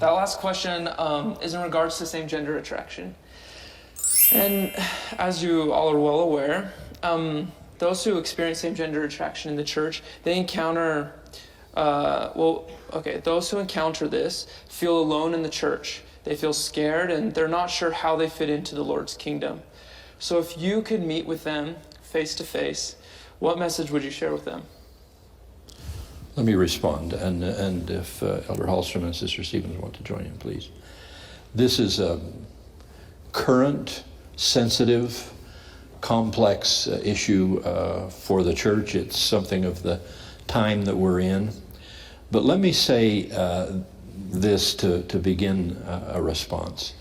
that last question is in regards to same-gender attraction. And as you all are well aware, those who experience same-gender attraction in the church, they encounter, those who encounter this feel alone in the church. They feel scared and they're not sure how they fit into the Lord's kingdom. So if you could meet with them face to face, what message would you share with them? Let me respond, and if Elder Hallstrom and Sister Stevens want to join in, please. This is a current, sensitive, complex issue for the church. It's something of the time that we're in. But let me say this to begin a response.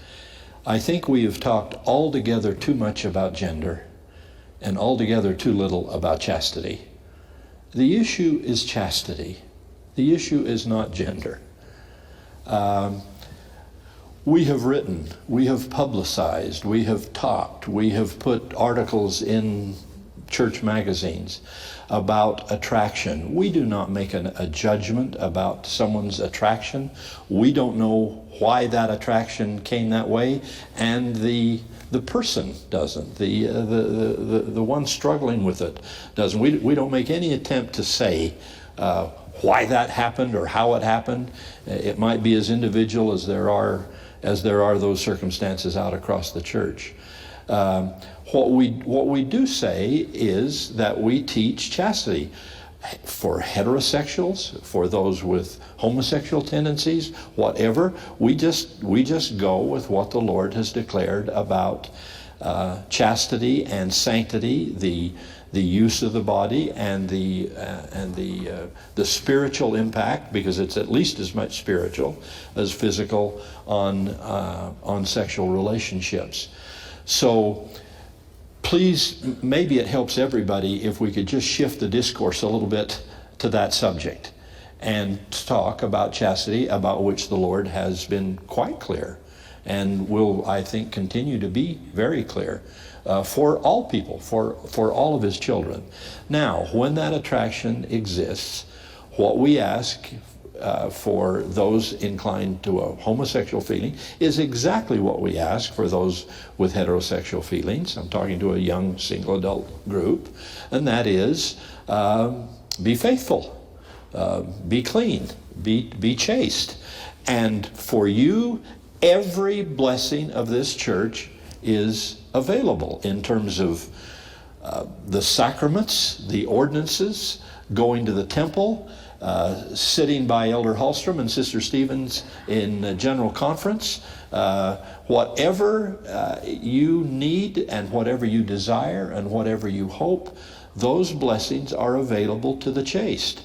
I think we have talked altogether too much about gender and altogether too little about chastity. The issue is chastity. The issue is not gender. We have written, we have publicized, we have talked, we have put articles in church magazines about attraction. We do not make a judgment about someone's attraction. We don't know why that attraction came that way, and the person doesn't. The one struggling with it doesn't. We don't make any attempt to say why that happened or how it happened. It might be as individual as there are those circumstances out across the church. What we do say is that we teach chastity for heterosexuals, for those with homosexual tendencies, whatever. We just go with what the Lord has declared about chastity and sanctity, the use of the body, and the spiritual impact, because it's at least as much spiritual as physical on sexual relationships. So please, maybe it helps everybody if we could just shift the discourse a little bit to that subject and talk about chastity, about which the Lord has been quite clear and will, I think, continue to be very clear for all people, for all of his children. Now, when that attraction exists, what we ask for those inclined to a homosexual feeling is exactly what we ask for those with heterosexual feelings. I'm talking to a young single adult group, and that is be faithful, be clean, be chaste. And for you, every blessing of this church is available in terms of the sacraments, the ordinances, going to the temple, sitting by Elder Hallstrom and Sister Stevens in general conference. Whatever you need and whatever you desire and whatever you hope, those blessings are available to the chaste.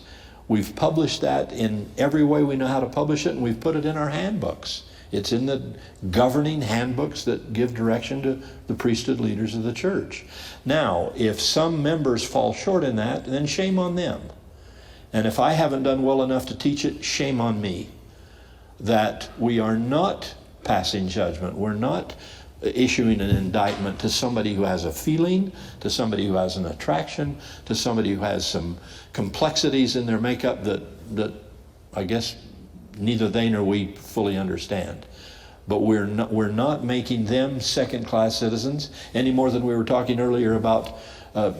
We've published that in every way we know how to publish it, and we've put it in our handbooks. It's in the governing handbooks that give direction to the priesthood leaders of the church. Now, if some members fall short in that, then shame on them. And if I haven't done well enough to teach it, shame on me. That we are not passing judgment. We're not issuing an indictment to somebody who has a feeling, to somebody who has an attraction, to somebody who has some complexities in their makeup that I guess neither they nor we fully understand. But we're not making them second-class citizens any more than we were talking earlier about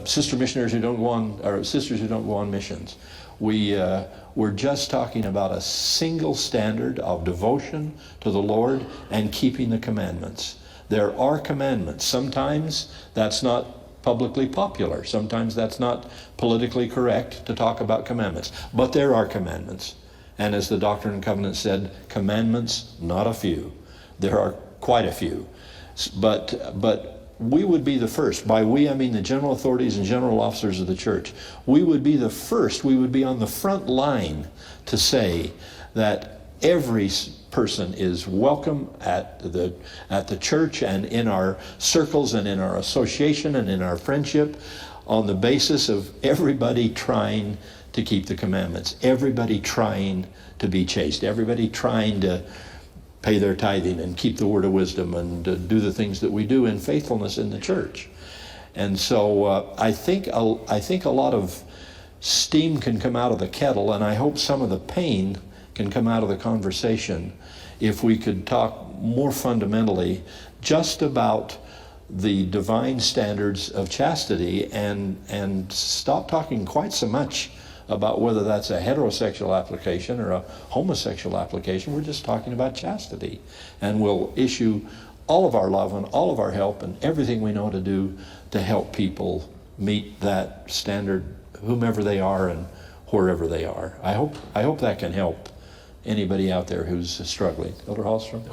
sister missionaries who don't go on, or sisters who don't go on missions. We're just talking about a single standard of devotion to the Lord and keeping the commandments. There are commandments. Sometimes that's not publicly popular. Sometimes that's not politically correct to talk about commandments. But there are commandments. And as the Doctrine and Covenants said, commandments, not a few. There are quite a few. But we would be the first. By we, I mean the general authorities and general officers of the church. We would be the first. We would be on the front line to say that every person is welcome at the church and in our circles and in our association and in our friendship, on the basis of everybody trying to keep the commandments, everybody trying to be chaste, everybody trying to pay their tithing and keep the word of wisdom and do the things that we do in faithfulness in the church. And so I think a lot of steam can come out of the kettle, and I hope some of the pain can come out of the conversation if we could talk more fundamentally just about the divine standards of chastity and stop talking quite so much about whether that's a heterosexual application or a homosexual application. We're just talking about chastity. And we'll issue all of our love and all of our help and everything we know to do to help people meet that standard, whomever they are and wherever they are. I hope that can help anybody out there who's struggling. Elder Hallstrom?